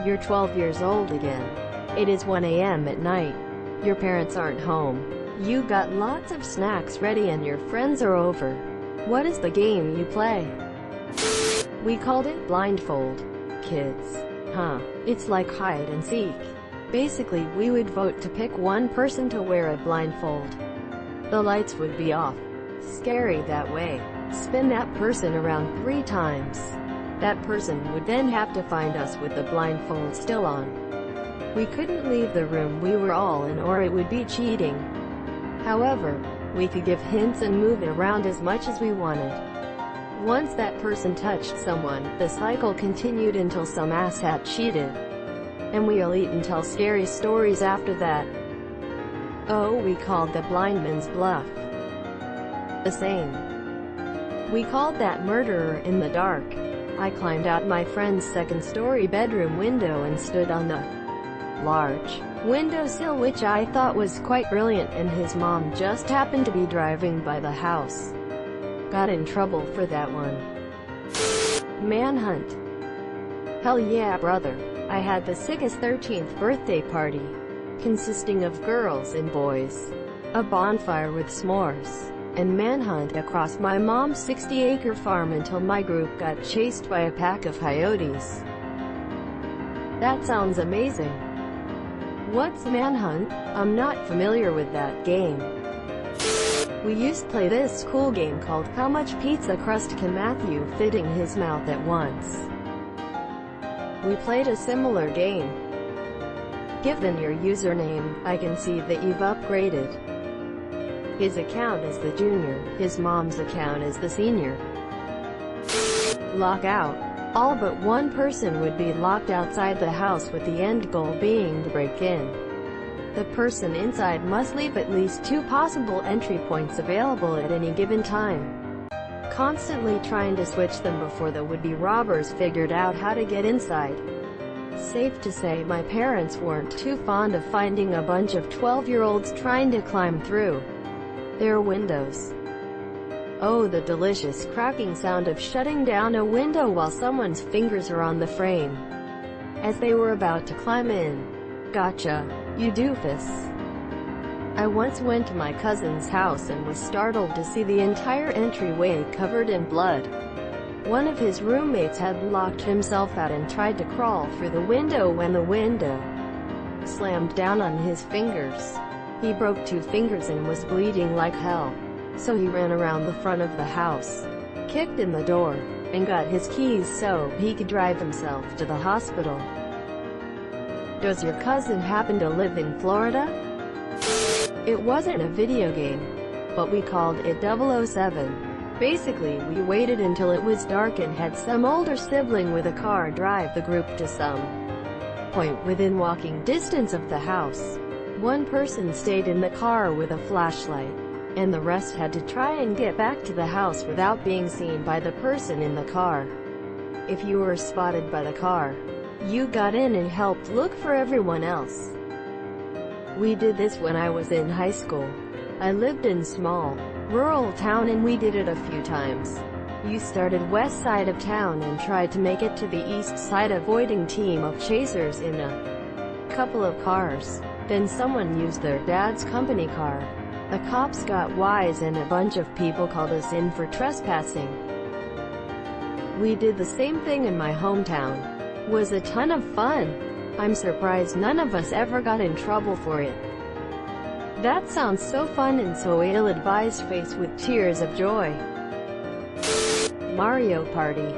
You're 12 years old again. It is 1 a.m. at night. Your parents aren't home. You got lots of snacks ready and your friends are over. What is the game you play? We called it blindfold. Kids. Huh. It's like hide and seek. Basically, we would vote to pick one person to wear a blindfold. The lights would be off. Scary that way. Spin that person around 3 times. That person would then have to find us with the blindfold still on. We couldn't leave the room we were all in or it would be cheating. However, we could give hints and move it around as much as we wanted. Once that person touched someone, the cycle continued until some asshat cheated. And we'll eat and tell scary stories after that. Oh, we called the blind man's bluff. The same. We called that murderer in the dark. I climbed out my friend's second-story bedroom window and stood on the large windowsill, which I thought was quite brilliant, and his mom just happened to be driving by the house. Got in trouble for that one. Manhunt. Hell yeah, brother. I had the sickest 13th birthday party, consisting of girls and boys, a bonfire with s'mores, and manhunt across my mom's 60-acre farm until my group got chased by a pack of coyotes. That sounds amazing. What's manhunt? I'm not familiar with that game. We used to play this cool game called How Much Pizza Crust Can Matthew Fit in His Mouth at Once? We played a similar game. Given your username, I can see that you've upgraded. His account is the junior, his mom's account is the senior. Lockout. All but one person would be locked outside the house, with the end goal being to break in. The person inside must leave at least 2 possible entry points available at any given time, constantly trying to switch them before the would-be robbers figured out how to get inside. Safe to say my parents weren't too fond of finding a bunch of 12-year-olds trying to climb through their windows. Oh, the delicious cracking sound of shutting down a window while someone's fingers are on the frame as they were about to climb in. Gotcha, you doofus. I once went to my cousin's house and was startled to see the entire entryway covered in blood. One of his roommates had locked himself out and tried to crawl through the window when the window slammed down on his fingers. He broke 2 fingers and was bleeding like hell. So he ran around the front of the house, kicked in the door, and got his keys so he could drive himself to the hospital. Does your cousin happen to live in Florida? It wasn't a video game, but we called it 007. Basically, we waited until it was dark and had some older sibling with a car drive the group to some point within walking distance of the house. One person stayed in the car with a flashlight, and the rest had to try and get back to the house without being seen by the person in the car. If you were spotted by the car, you got in and helped look for everyone else. We did this when I was in high school. I lived in small, rural town and we did it a few times. You started west side of town and tried to make it to the east side, avoiding team of chasers in a couple of cars. Then someone used their dad's company car. The cops got wise and a bunch of people called us in for trespassing. We did the same thing in my hometown. Was a ton of fun. I'm surprised none of us ever got in trouble for it. That sounds so fun and so ill-advised, faced with tears of joy. Mario Party.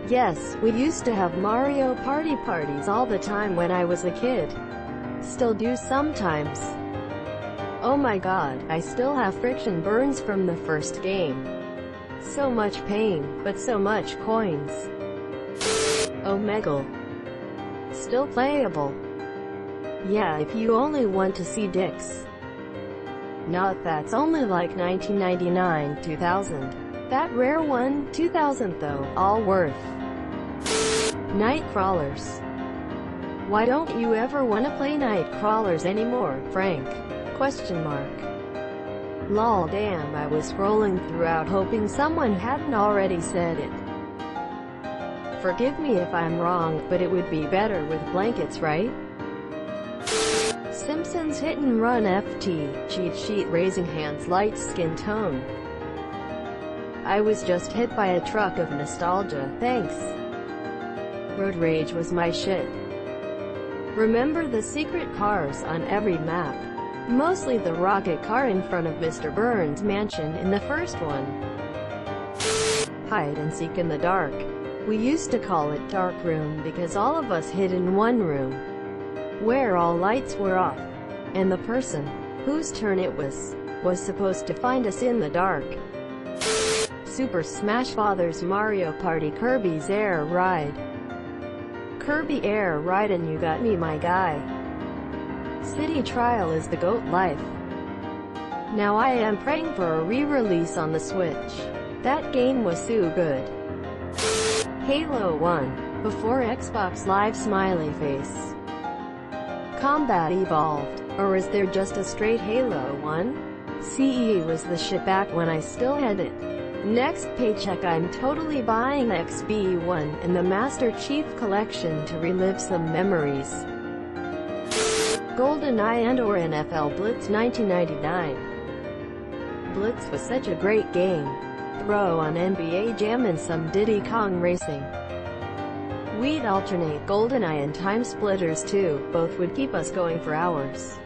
Yes, we used to have Mario Party parties all the time when I was a kid. Still do sometimes. Oh my god, I still have friction burns from the first game. So much pain, but so much coins. Omegle. Still playable. Yeah, if you only want to see dicks. Not that's only like 1999, 2000. That rare one, 2000 though, all worth. Night crawlers. Why don't you ever want to play night crawlers anymore, Frank? Question mark. Lol, damn, I was scrolling throughout hoping someone hadn't already said it. Forgive me if I'm wrong, but it would be better with blankets, right? Simpsons Hit and Run FT, cheat sheet raising hands light skin tone. I was just hit by a truck of nostalgia, thanks. Road rage was my shit. Remember the secret cars on every map? Mostly the rocket car in front of Mr. Burns' mansion in the first one. Hide and seek in the dark. We used to call it dark room because all of us hid in one room, where all lights were off, and the person whose turn it was supposed to find us in the dark. Super Smash Bros. Mario Party Kirby's Air Ride. Kirby Air Ride and you got me my guy. City Trial is the GOAT life. Now I am praying for a re-release on the Switch. That game was so good. Halo 1. Before Xbox Live smiley face. Combat Evolved. Or is there just a straight Halo 1? CE was the shit back when I still had it. Next paycheck I'm totally buying XB1 and the Master Chief Collection to relive some memories. GoldenEye and/or NFL Blitz 1999. Blitz was such a great game. Throw on NBA Jam and some Diddy Kong racing. We'd alternate GoldenEye and Time Splitters too, both would keep us going for hours.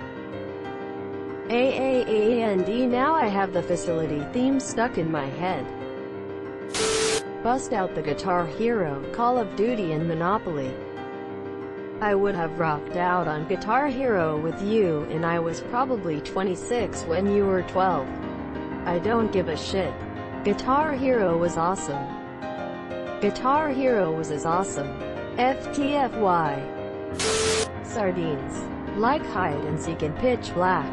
AAAND now I have the facility theme stuck in my head. Bust out the Guitar Hero, Call of Duty and Monopoly. I would have rocked out on Guitar Hero with you, and I was probably 26 when you were 12. I don't give a shit. Guitar Hero was awesome. Guitar Hero was as awesome. FTFY. Sardines. Like hide and seek in Pitch Black.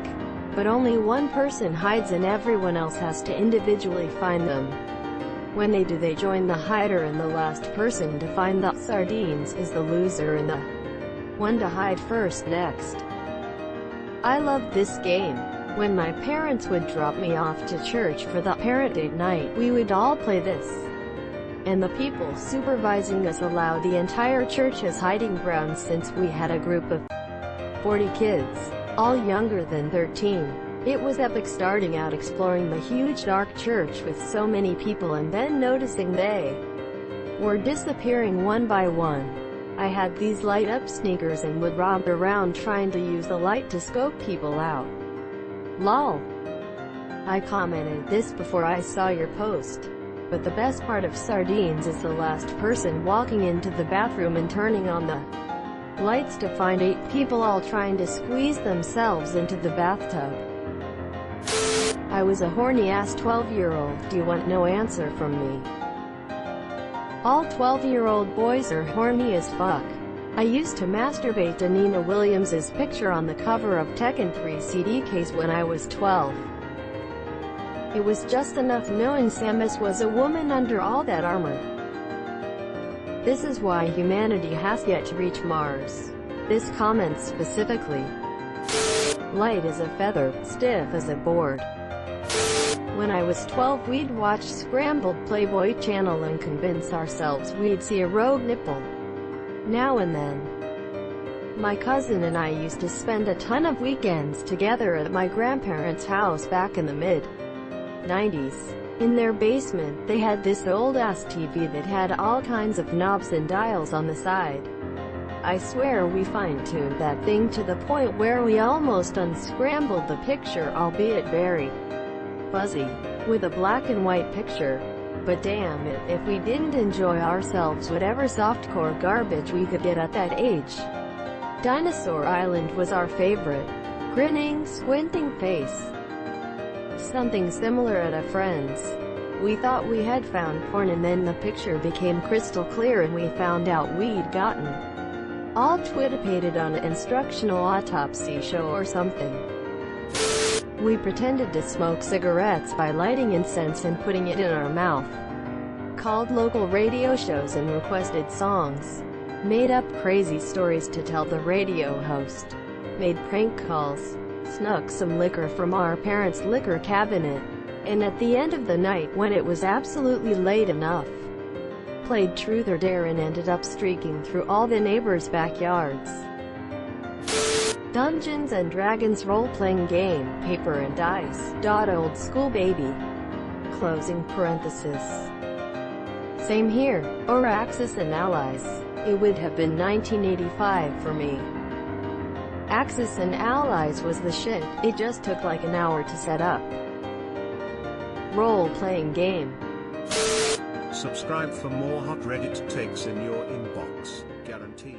But only one person hides and everyone else has to individually find them. When they do, they join the hider, and the last person to find the sardines is the loser and the one to hide first next. I loved this game. When my parents would drop me off to church for the parent date night, we would all play this. And the people supervising us allowed the entire church as hiding grounds since we had a group of 40 kids, all younger than 13. It was epic starting out exploring the huge dark church with so many people and then noticing they were disappearing one by one. I had these light-up sneakers and would romp around trying to use the light to scope people out. Lol. I commented this before I saw your post. But the best part of Sardines is the last person walking into the bathroom and turning on the lights to find 8 people all trying to squeeze themselves into the bathtub. I was a horny-ass 12-year-old. Do you want no answer from me? All 12-year-old boys are horny as fuck. I used to masturbate to Nina Williams' picture on the cover of Tekken 3 CD case when I was 12. It was just enough knowing Samus was a woman under all that armor. This is why humanity has yet to reach Mars. This comment specifically. Light as a feather, stiff as a board. When I was 12 we'd watch Scrambled Playboy Channel and convince ourselves we'd see a rogue nipple now and then. My cousin and I used to spend a ton of weekends together at my grandparents' house back in the mid-90s. In their basement, they had this old-ass TV that had all kinds of knobs and dials on the side. I swear we fine-tuned that thing to the point where we almost unscrambled the picture, albeit very fuzzy, with a black and white picture. But damn it, if we didn't enjoy ourselves whatever softcore garbage we could get at that age. Dinosaur Island was our favorite. Grinning, squinting face. Something similar at a friend's. We thought we had found porn and then the picture became crystal clear and we found out we'd gotten all twittipated on an instructional autopsy show or something. We pretended to smoke cigarettes by lighting incense and putting it in our mouth. Called local radio shows and requested songs. Made up crazy stories to tell the radio host. Made prank calls. Snuck some liquor from our parents' liquor cabinet. And at the end of the night, when it was absolutely late enough, played Truth or Dare and ended up streaking through all the neighbors' backyards. Dungeons and Dragons role-playing game, paper and dice. Old school baby. Closing parenthesis. Same here. Or Axis and Allies. It would have been 1985 for me. Axis and Allies was the shit. It just took like an hour to set up. Role-playing game. Subscribe for more hot Reddit takes in your inbox, guaranteed.